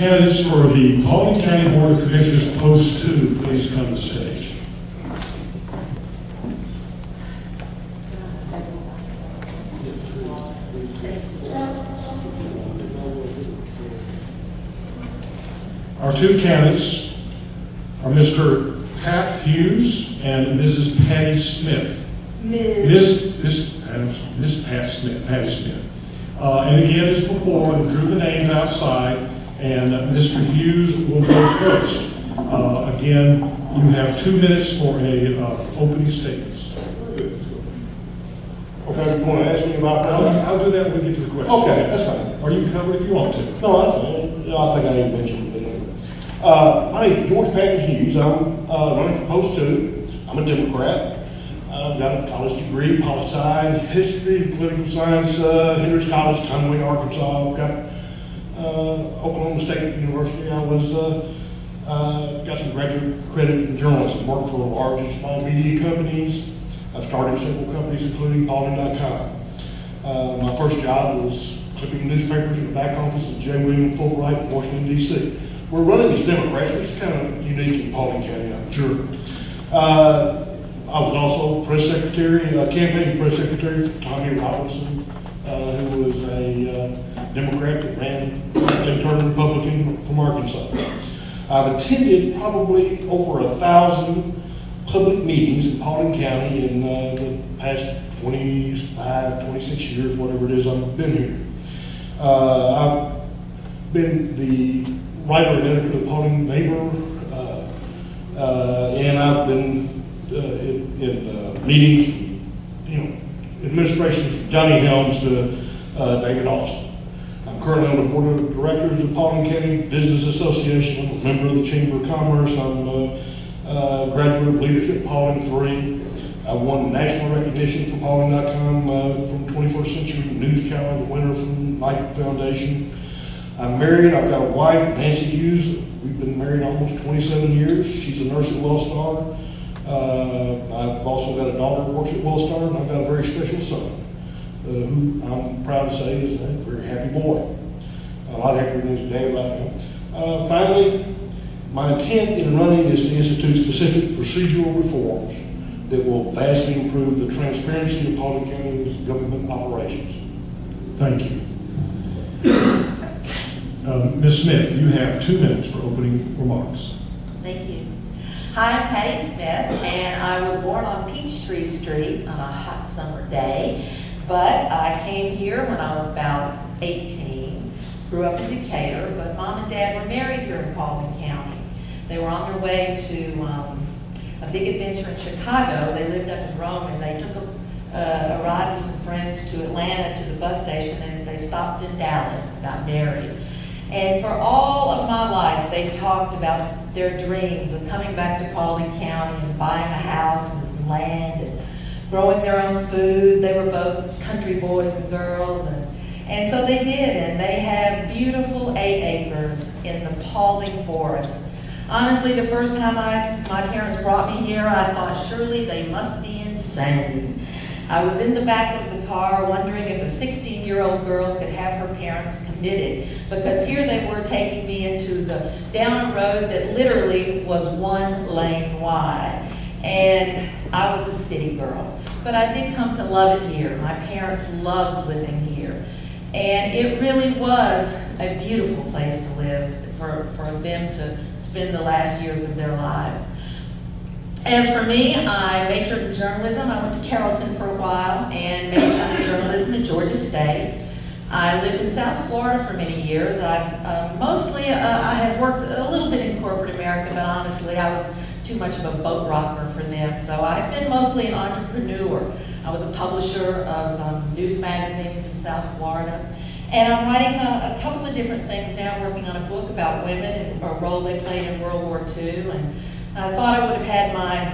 Candidates for the Paulding County Board of Commissioners, Post 2, please come to the stage. Our two candidates are Mr. Pat Hughes and Mrs. Patty Smith. Miss Pat Smith, Patty Smith. And again, as before, I drew the names outside, and Mr. Hughes will go first. Again, you have 2 minutes for a opening statements. Okay, you want to ask me about that? I'll do that when we get to the question. Okay, that's fine. Or you can cover it if you want to. No, that's fine. I think I even mentioned it. My name is George Patton Hughes. I'm running for Post 2. I'm a Democrat. I've got a college degree, poli-sci, history, political science, Henry's College, Conway, Arkansas. I've got Oklahoma State University. I was got some graduate credit in journalism, worked for large and small media companies. I've started several companies, including Paulding.com. My first job was clipping newspapers in the back office of J. William Fulbright in Washington, D.C. We're running as Democrats, which is kind of unique in Paulding County, I'm sure. I was also press secretary, campaign press secretary for Tommy Robinson, who was a Democrat that ran and turned Republican from Arkansas. I've attended probably over 1,000 public meetings in Paulding County in the past 25, 26 years, whatever it is I've been here. I've been the writer and editor of the Paulding Neighbor, and I've been in meetings, administrations from Johnny Helms to David Austin. I'm currently on the board of directors of the Paulding County Business Association. I'm a member of the Chamber of Commerce. I'm a graduate of leadership Paulding 3. I won national recognition for Paulding.com from 21st Century News Challenge winner from Knight Foundation. I'm married. I've got a wife, Nancy Hughes. We've been married almost 27 years. She's a nurse at Wellstar. I've also got a daughter who works at Wellstar, and I've got a very special son, who I'm proud to say is a very happy boy. A lot happier than his dad right now. Finally, my intent in running is to institute specific procedural reforms that will vastly improve the transparency of Paulding County's government operations. Thank you. Ms. Smith, you have 2 minutes for opening remarks. Thank you. Hi, I'm Patty Smith, and I was born on Peachtree Street on a hot summer day, but I came here when I was about 18, grew up in Decatur, but Mom and Dad were married here in Paulding County. They were on their way to a big adventure in Chicago. They lived up in Rome, and they took a ride with some friends to Atlanta to the bus station, and they stopped in Dallas and got married. And for all of my life, they talked about their dreams of coming back to Paulding County and buying a house and some land and growing their own food. They were both country boys and girls, and so they did, and they have beautiful 8 acres in the Paulding Forest. Honestly, the first time my parents brought me here, I thought surely they must be insane. I was in the back of the car wondering if a 16-year-old girl could have her parents committed, because here they were taking me down a road that literally was 1 lane wide. And I was a city girl, but I did come to love it here. My parents loved living here. And it really was a beautiful place to live for them to spend the last years of their lives. As for me, I majored in journalism. I went to Carrollton for a while and majored in journalism at Georgia State. I lived in South Florida for many years. I had worked a little bit in corporate America, but honestly, I was too much of a boat rocker for them. So I've been mostly an entrepreneur. I was a publisher of news magazines in South Florida. And I'm writing a couple of different things now, working on a book about women and a role they played in World War II. And I thought I would have had my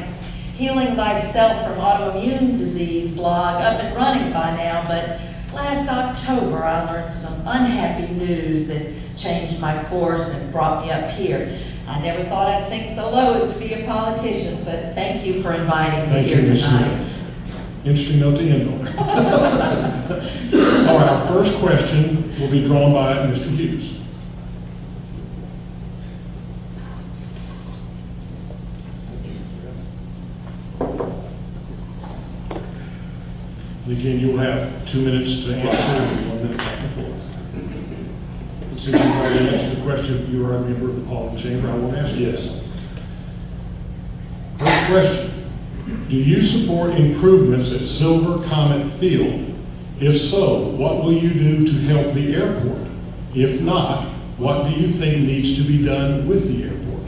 Healing Thyself from Autoimmune Disease blog up and running by now, but last October I learned some unhappy news that changed my course and brought me up here. I never thought I'd sink so low as to be a politician, but thank you for inviting me here tonight. Interesting note to end on. All right, our first question will be drawn by Mr. Hughes. And again, you'll have 2 minutes to answer and 1 minute back and forth. Since you've already answered the question, you are a member of the Paulding Chamber, I will ask you. Yes. First question, do you support improvements at Silver Comet Field? If so, what will you do to help the airport? If not, what do you think needs to be done with the airport?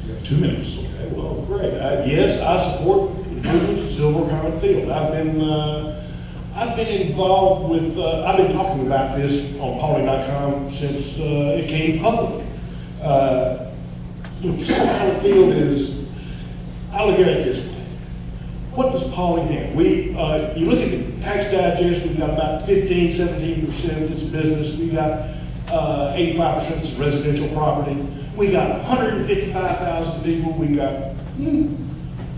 You have 2 minutes. Okay, well, great. Yes, I support improvements at Silver Comet Field. I've been involved with, I've been talking about this on Paulding.com since it came public. Silver Comet Field is, I look at it this way. What does Paulding have? You look at the tax digest, we've got about 15, 17% that's business. We got 85% that's residential property. We got 155,000 people. We got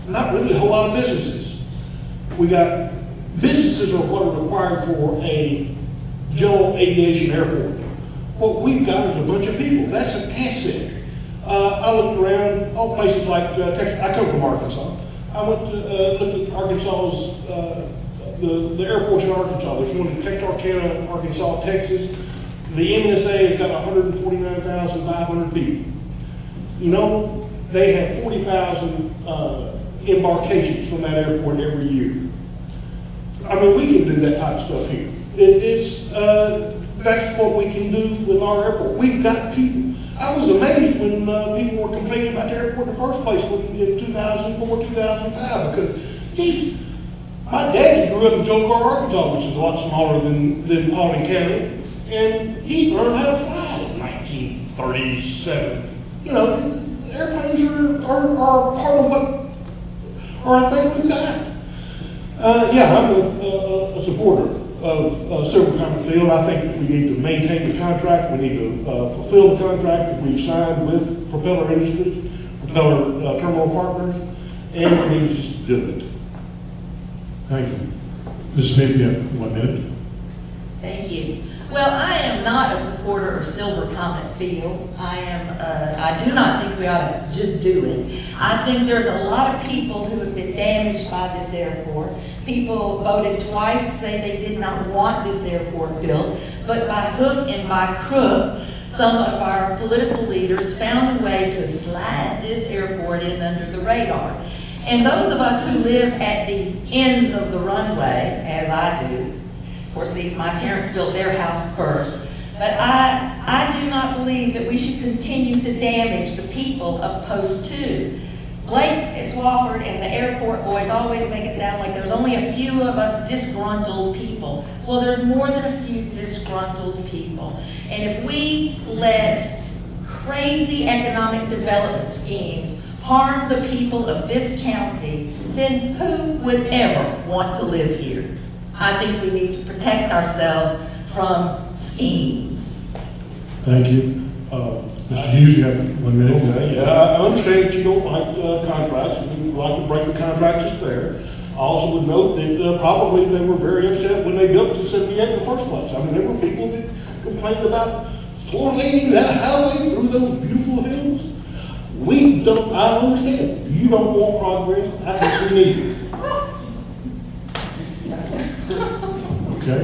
not really a whole lot of businesses. We got businesses are what are required for a general aviation airport. What we've got is a bunch of people. That's an asset. I looked around all places like Texas. I come from Arkansas. I went to look at Arkansas's, the airports in Arkansas. There's one in Texarkana, Arkansas, Texas. The MSA has got 149,500 people. You know, they have 40,000 embarkations from that airport every year. I mean, we can do that type of stuff here. That's what we can do with our airport. We've got people. I was amazed when people were complaining about the airport in the first place in 2004, 2005, because, geez, my dad grew up in Joe Carr, Arkansas, which is a lot smaller than Paulding County, and he learned how to fly in 1937. You know, airplanes are part of what, are a thing we've got. Yeah, I'm a supporter of Silver Comet Field. I think that we need to maintain the contract. We need to fulfill the contract that we've signed with Propeller Industries, Propeller Terminal Partners, and we need to just do it. Thank you. Ms. Smith, you have 1 minute. Thank you. Well, I am not a supporter of Silver Comet Field. I do not think we ought to just do it. I think there's a lot of people who have been damaged by this airport. People voted twice to say they did not want this airport built, but by hook and by crook, some of our political leaders found a way to slide this airport in under the radar. And those of us who live at the ends of the runway, as I do, of course, my parents built their house first, but I do not believe that we should continue to damage the people of Post 2. Blake Swafford and the airport boys always make it sound like there's only a few of us disgruntled people. Well, there's more than a few disgruntled people. And if we let crazy economic development schemes harm the people of this county, then who would ever want to live here? I think we need to protect ourselves from schemes. Thank you. Mr. Hughes, you have 1 minute. Okay, yeah, I understand that you don't like contracts, and you would like to break the contract that's there. I also would note that probably they were very upset when they built 278 in the first place. I mean, there were people that complained about 480 that highway through those beautiful hills. We don't, I understand. You don't want progress, I think we need it. Okay.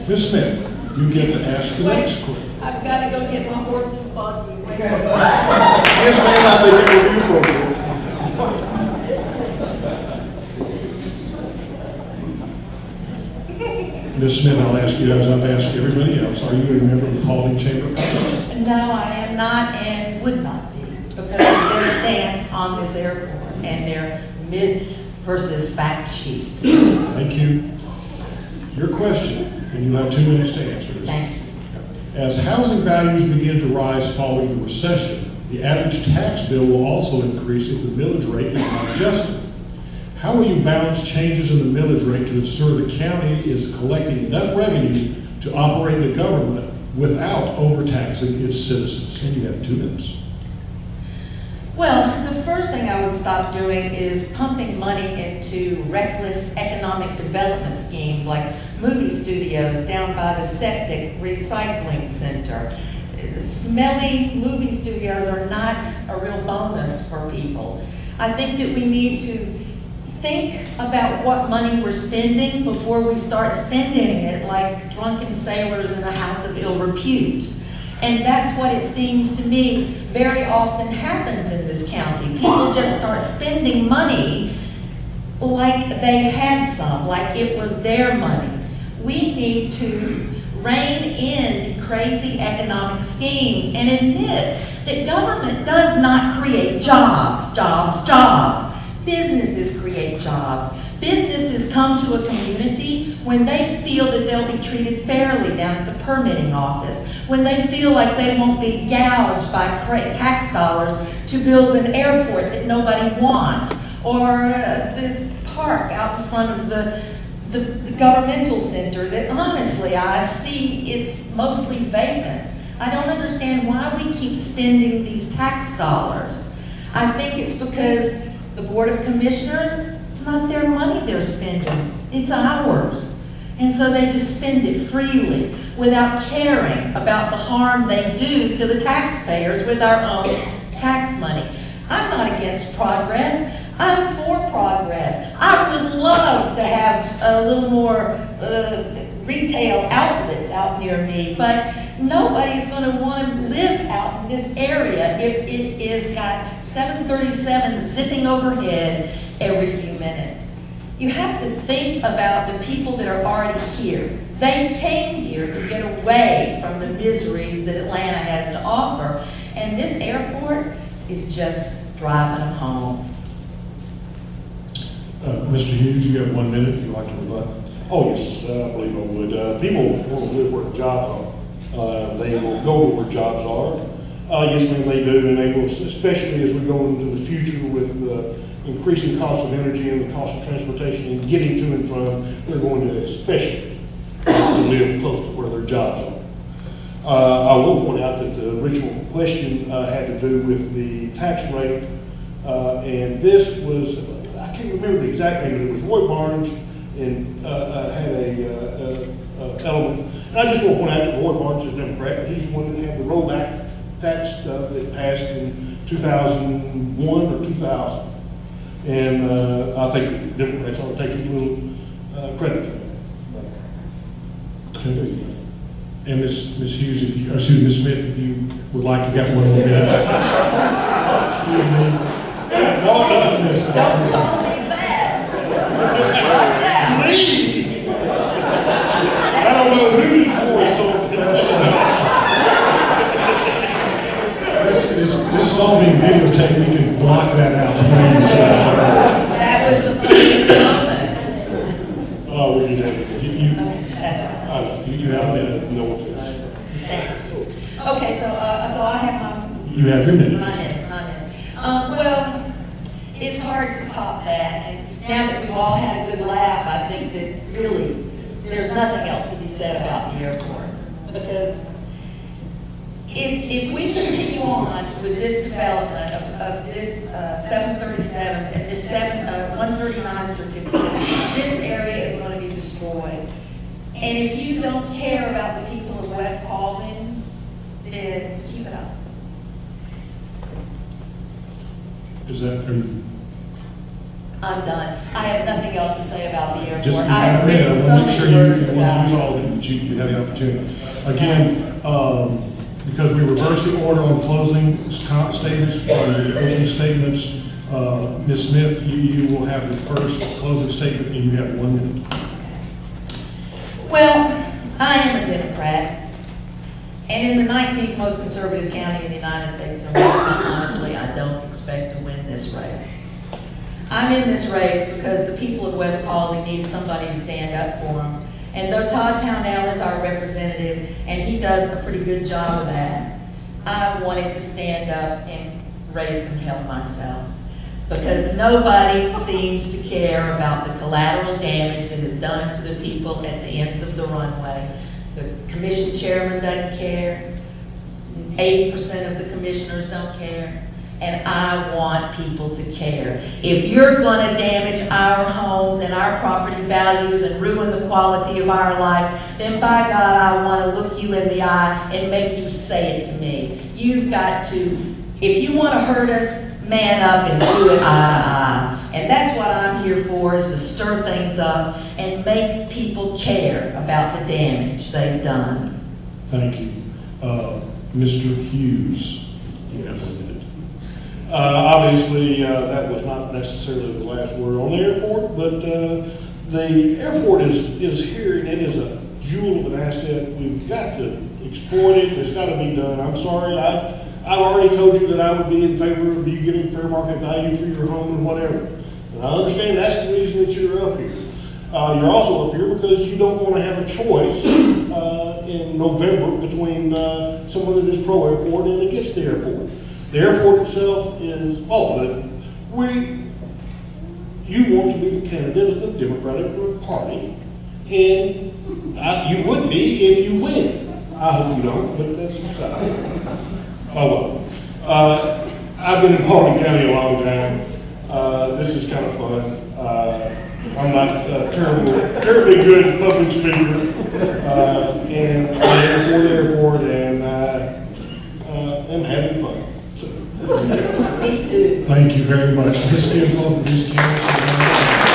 Ms. Smith, you get to ask the next question. I've got to go get my horse and buggy. Yes, ma'am, I think it would be appropriate. Ms. Smith, I'll ask you, as I've asked everybody else, are you a member of the Paulding Chamber of Commerce? No, I am not and would not be because of their stance on this airport and their myth versus fact sheet. Thank you. Your question, and you have 2 minutes to answer this. Thank you. As housing values begin to rise following the recession, the average tax bill will also increase if the millage rate is not adjusted. How will you balance changes in the millage rate to ensure the county is collecting enough revenue to operate the government without overtaxing its citizens? And you have 2 minutes. Well, the first thing I would stop doing is pumping money into reckless economic development schemes like movie studios down by the septic recycling center. Smelly movie studios are not a real bonus for people. I think that we need to think about what money we're spending before we start spending it like drunken sailors in a house of ill repute. And that's what it seems to me very often happens in this county. People just start spending money like they had some, like it was their money. We need to rein in crazy economic schemes and admit that government does not create jobs. Businesses create jobs. Businesses come to a community when they feel that they'll be treated fairly down at the permitting office, when they feel like they won't be gouged by tax dollars to build an airport that nobody wants, or this park out in front of the governmental center that honestly I see it's mostly vacant. I don't understand why we keep spending these tax dollars. I think it's because the Board of Commissioners, it's not their money they're spending, it's ours. And so they just spend it freely without caring about the harm they do to the taxpayers with our own tax money. I'm not against progress. I'm for progress. I would love to have a little more retail outlets out near me, but nobody's going to want to live out in this area if it is got 737 zipping overhead every few minutes. You have to think about the people that are already here. They came here to get away from the miseries that Atlanta has to offer, and this airport is just driving them home. Mr. Hughes, you have 1 minute, if you'd like to rebut. Oh, yes, I believe I would. People want to live where the jobs are. They will go to where jobs are. Yes, ma'am, they do, and they will, especially as we go into the future with the increasing cost of energy and the cost of transportation and getting to and from, they're going to especially live close to where their jobs are. I will point out that the original question had to do with the tax rate, and this was, I can't remember the exact name, but it was Roy Barnes and had a element. And I just want to point out that Roy Barnes is Democrat. He's the one that had the rollback tax stuff that passed in 2001 or 2000. And I think Democrats ought to take a little credit for that. Okay. And Ms. Hughes, if you, excuse me, Ms. Smith, if you would like, you got 1 more minute. Excuse me. No, Don't call me that. Watch out. Me? I don't know whose voice over This is all being videotaped, we can block that out. That was the funniest moment. Oh, we did have. That's right. You have a minute. No offense. Okay, so I have my. You have your minute. My minute. Well, it's hard to top that, and now that we've all had a good laugh, I think that really there's nothing else to be said about the airport. Because if we continue on with this development of this 737 and this 139 certificate, this area is going to be destroyed. And if you don't care about the people of West Paulding, then keep it up. Is that, I'm done. I have nothing else to say about the airport. just, you I have a have minute, I written want so to make sure many you words want to about use it. all of it, but you have the opportunity. Again, because we reversed the order on closing statements, the opening statements, Ms. Smith, you will have the first closing statement, and you have 1 minute. Well, I am a Democrat, and in the 19th most conservative county in the United States of America, honestly, I don't expect to win this race. I'm in this race because the people of West Paulding need somebody to stand up for them. And though Todd Pownell is our representative, and he does a pretty good job of that, I wanted to stand up and raise some hell myself. Because nobody seems to care about the collateral damage that is done to the people at the ends of the runway. The commission chairman doesn't care. 80% of the commissioners don't care. And I want people to care. If you're going to damage our homes and our property values and ruin the quality of our life, then by God, I want to look you in the eye and make you say it to me. You've got to, if you want to hurt us, man up and do it eye to eye. And that's what I'm here for, is to stir things up and make people care about the damage they've done. Thank you. Mr. Hughes. Yes. Obviously, that was not necessarily the last word on the airport, but the airport is here, and it is a jewel of an asset. We've got to exploit it. It's got to be done. I'm sorry, I've already told you that I would be in favor of you getting fair market value for your home and whatever. And I understand that's the reason that you're up here. You're also up here because you don't want to have a choice in November between someone that is pro-airport and against the airport. The airport itself is, you want to be the candidate of the Democratic Party, and you would be if you win. I hope you don't, but that's aside. Oh well. I've been in Paulding County a long time. This is kind of fun. I'm not terribly good public speaker, and I'm here for the airport, and I'm having fun. So. Me too. Thank you very much. Let's stand for these candidates.